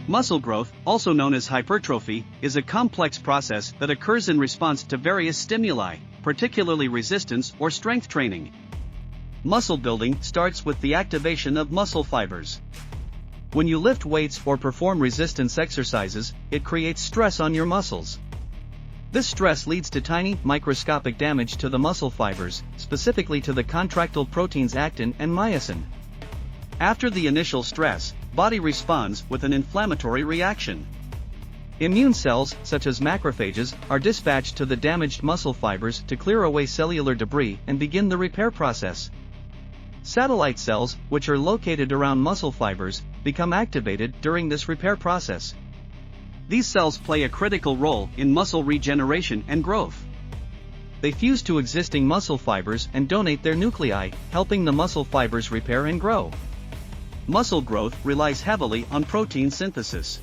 Muscle growth, also known as hypertrophy, is a complex process that occurs in response to various stimuli, particularly resistance or strength training. Muscle building starts with the activation of muscle fibers. When you lift weights or perform resistance exercises, it creates stress on your muscles. This stress leads to tiny, microscopic damage to the muscle fibers, specifically to the contractile proteins actin and myosin. After the initial stress, body responds with an inflammatory reaction. Immune cells, such as macrophages, are dispatched to the damaged muscle fibers to clear away cellular debris and begin the repair process. Satellite cells, which are located around muscle fibers, become activated during this repair process. These cells play a critical role in muscle regeneration and growth. They fuse to existing muscle fibers and donate their nuclei, helping the muscle fibers repair and grow. Muscle growth relies heavily on protein synthesis.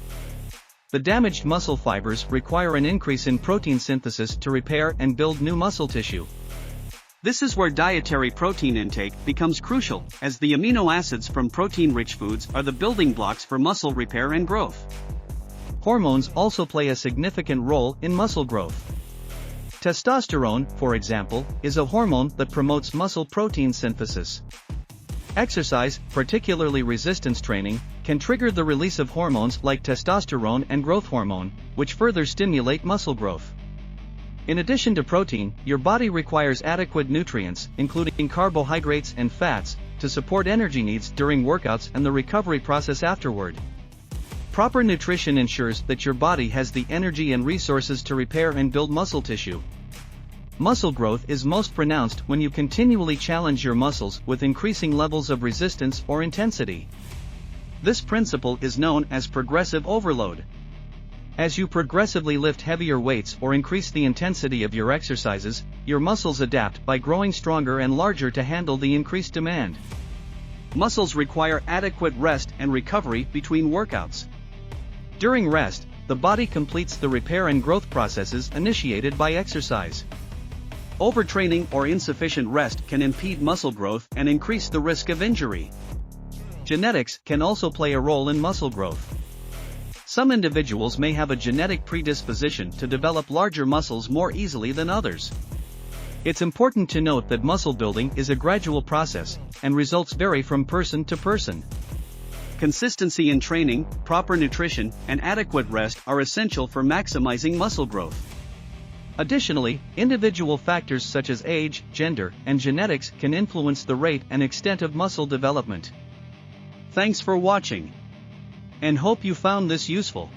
The damaged muscle fibers require an increase in protein synthesis to repair and build new muscle tissue. This is where dietary protein intake becomes crucial, as the amino acids from protein-rich foods are the building blocks for muscle repair and growth. Hormones also play a significant role in muscle growth. Testosterone, for example, is a hormone that promotes muscle protein synthesis. Exercise, particularly resistance training, can trigger the release of hormones like testosterone and growth hormone, which further stimulate muscle growth. In addition to protein, your body requires adequate nutrients, including carbohydrates and fats, to support energy needs during workouts and the recovery process afterward. Proper nutrition ensures that your body has the energy and resources to repair and build muscle tissue. Muscle growth is most pronounced when you continually challenge your muscles with increasing levels of resistance or intensity. This principle is known as progressive overload. As you progressively lift heavier weights or increase the intensity of your exercises, your muscles adapt by growing stronger and larger to handle the increased demand. Muscles require adequate rest and recovery between workouts. During rest, the body completes the repair and growth processes initiated by exercise. Overtraining or insufficient rest can impede muscle growth and increase the risk of injury. Genetics can also play a role in muscle growth. Some individuals may have a genetic predisposition to develop larger muscles more easily than others. It's important to note that muscle building is a gradual process, and results vary from person to person. Consistency in training, proper nutrition, and adequate rest are essential for maximizing muscle growth. Additionally, individual factors such as age, gender, and genetics can influence the rate and extent of muscle development. Thanks for watching, and hope you found this useful.